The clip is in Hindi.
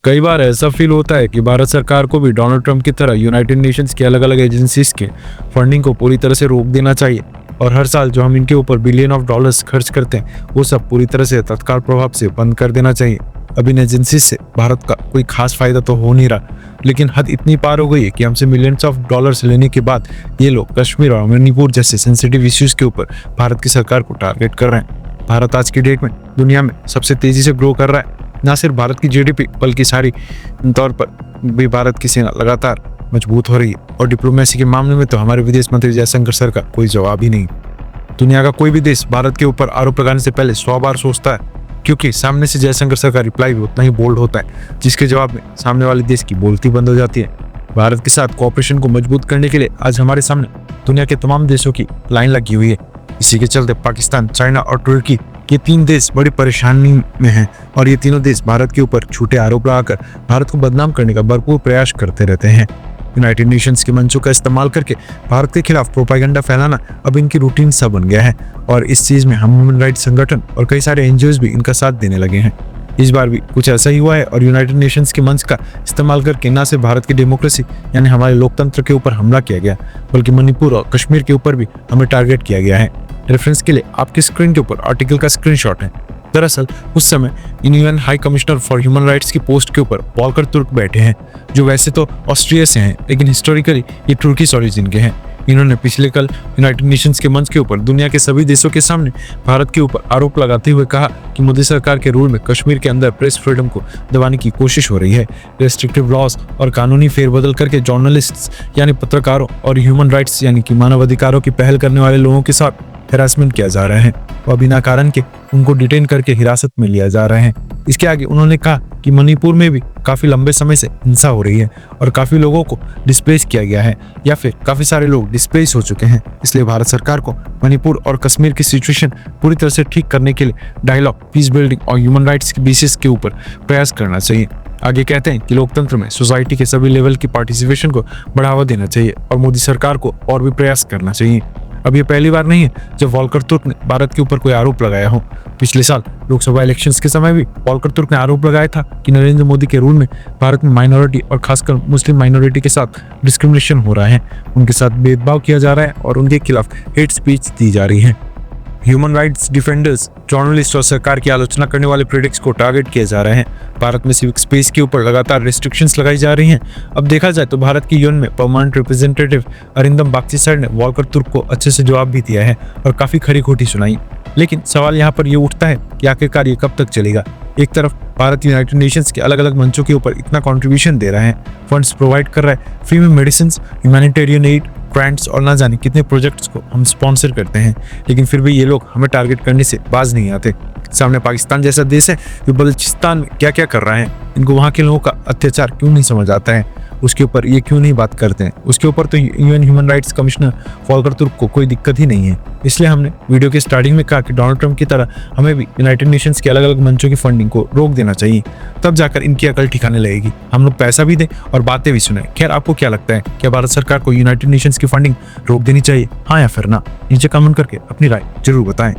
कई बार ऐसा फील होता है कि भारत सरकार को भी डोनाल्ड ट्रंप की तरह यूनाइटेड नेशंस की अलग अलग एजेंसीज के फंडिंग को पूरी तरह से रोक देना चाहिए और हर साल जो हम इनके ऊपर बिलियन ऑफ डॉलर्स खर्च करते हैं वो सब पूरी तरह से तत्काल प्रभाव से बंद कर देना चाहिए। अब इन एजेंसीज से भारत का कोई खास फायदा तो हो नहीं रहा, लेकिन हद इतनी पार हो गई है कि हमसे मिलियंस ऑफ डॉलर्स लेने के बाद ये लोग कश्मीर और मणिपुर जैसे सेंसिटिव इश्यूज के ऊपर भारत की सरकार को टारगेट कर रहे हैं। भारत आज की डेट में दुनिया में सबसे तेजी से ग्रो कर रहा है। न सिर्फ भारत की जीडीपी बल्कि सारी तौर पर भी भारत की सेना लगातार मजबूत हो रही है और डिप्लोमेसी के मामले में तो हमारे विदेश मंत्री जयशंकर सर का कोई जवाब ही नहीं। दुनिया का कोई भी देश भारत के ऊपर आरोप लगाने से पहले 100 बार सोचता है, क्योंकि सामने से जयशंकर सर का रिप्लाई भी उतना ही बोल्ड होता है जिसके जवाब में सामने वाले देश की बोलती बंद हो जाती है। भारत के साथ कोऑपरेशन को मजबूत करने के लिए आज हमारे सामने दुनिया के तमाम देशों की लाइन लगी हुई है। इसी के चलते पाकिस्तान, चाइना और तुर्की ये 3 देश बड़ी परेशानी में हैं और ये तीनों देश भारत के ऊपर झूठे आरोप लगाकर भारत को बदनाम करने का भरपूर प्रयास करते रहते हैं। यूनाइटेड नेशंस के मंचों का इस्तेमाल करके भारत के खिलाफ प्रोपागेंडा फैलाना अब इनकी रूटीन सा बन गया है और इस चीज में हम ह्यूमन राइट्स संगठन और कई सारे एनजीओज भी इनका साथ देने लगे हैं। इस बार भी कुछ ऐसा ही हुआ है और यूनाइटेड नेशंस के मंच का इस्तेमाल करके न सिर्फ भारत की डेमोक्रेसी यानी हमारे लोकतंत्र के ऊपर हमला किया गया, बल्कि मणिपुर और कश्मीर के ऊपर भी हमें टारगेट किया गया है। रेफरेंस के लिए आपकी स्क्रीन के ऊपर आर्टिकल का स्क्रीनशॉट है। दरअसल उस समय UN high commissioner for human rights की पोस्ट के ऊपर वॉल्कर तुर्क बैठे हैं, जो वैसे तो ऑस्ट्रिया से हैं लेकिन हिस्टोरिकली ये तुर्किश ओरिजिन के हैं। इन्होंने पिछले कल यूनाइटेड नेशंस के मंच के ऊपर दुनिया के सभी देशों के सामने भारत के ऊपर आरोप लगाते हुए कहा कि मोदी सरकार के रूल में कश्मीर के अंदर प्रेस फ्रीडम को दबाने की कोशिश हो रही है। रेस्ट्रिक्टिव लॉज और कानूनी फेरबदल करके जर्नलिस्ट्स यानी पत्रकारों और ह्यूमन राइट्स यानी कि मानव अधिकारों की पहल करने वाले लोगों के साथ हैरासमेंट किया जा रहा है और बिना कारण के उनको डिटेन करके हिरासत में लिया जा रहा है। इसके आगे उन्होंने कहा कि मणिपुर में भी काफी लंबे समय से हिंसा हो रही है और काफी लोगों को डिस्प्लेस किया गया है या फिर काफी सारे लोग डिस्प्लेस हो चुके हैं। इसलिए भारत सरकार को मणिपुर और कश्मीर की सिचुएशन पूरी तरह से ठीक करने के लिए डायलॉग, पीस बिल्डिंग और ह्यूमन राइट्स के बेसिस के ऊपर प्रयास करना चाहिए। आगे कहते हैं कि लोकतंत्र में सोसाइटी के सभी लेवल की पार्टिसिपेशन को बढ़ावा देना चाहिए और मोदी सरकार को और भी प्रयास करना चाहिए। अब ये पहली बार नहीं है जब वॉल्कर तुर्क ने भारत के ऊपर कोई आरोप लगाया हो। पिछले साल लोकसभा इलेक्शंस के समय भी वॉल्कर तुर्क ने आरोप लगाया था कि नरेंद्र मोदी के रूल में भारत में माइनॉरिटी और खासकर मुस्लिम माइनॉरिटी के साथ डिस्क्रिमिनेशन हो रहा है, उनके साथ भेदभाव किया जा रहा है और उनके खिलाफ हेट स्पीच दी जा रही है। ह्यूमन राइट्स डिफेंडर्स, जर्नलिस्ट और सरकार की आलोचना करने वाले क्रिटिक्स को टारगेट किया जा रहे हैं। भारत में सिविक स्पेस के ऊपर लगातार रिस्ट्रिक्शंस लगाई जा रही हैं। अब देखा जाए तो भारत की यूएन में permanent representative Arindam Bagchi sir ने वॉल्कर तुर्क को अच्छे से जवाब भी दिया है और काफी खरी खोटी सुनाई। लेकिन सवाल यहाँ पर ये उठता है कि आखिरकार ये कब तक चलेगा। एक तरफ भारत यूनाइटेड नेशंस के अलग अलग मंचों के ऊपर इतना कंट्रीब्यूशन दे रहा है, फंड्स प्रोवाइड कर रहा है, फ्री में मेडिसिन, ह्यूमैनिटेरियन एड, ग्रांट्स और ना जाने कितने प्रोजेक्ट्स को हम स्पॉन्सर करते हैं, लेकिन फिर भी ये लोग हमें टारगेट करने से बाज नहीं आते। सामने पाकिस्तान जैसा देश है जो बलूचिस्तान में क्या क्या कर रहा है, इनको वहाँ के लोगों का अत्याचार क्यों नहीं समझ आता है, उसके ऊपर ये क्यों नहीं बात करते हैं। उसके ऊपर तो UN human rights commissioner Volker तुर्क को कोई दिक्कत ही नहीं है। इसलिए हमने वीडियो के स्टार्टिंग में कहा कि डोनाल्ड ट्रंप की तरह हमें भी यूनाइटेड नेशंस के अलग अलग मंचों की फंडिंग को रोक देना चाहिए, तब जाकर इनकी अकल ठिकाने लगेगी। हम लोग पैसा भी दें और बातें भी सुने। खैर, आपको क्या लगता है, क्या भारत सरकार को यूनाइटेड नेशंस की फंडिंग रोक देनी चाहिए, हाँ या फिर ना? नीचे कमेंट करके अपनी राय जरूर बताएं।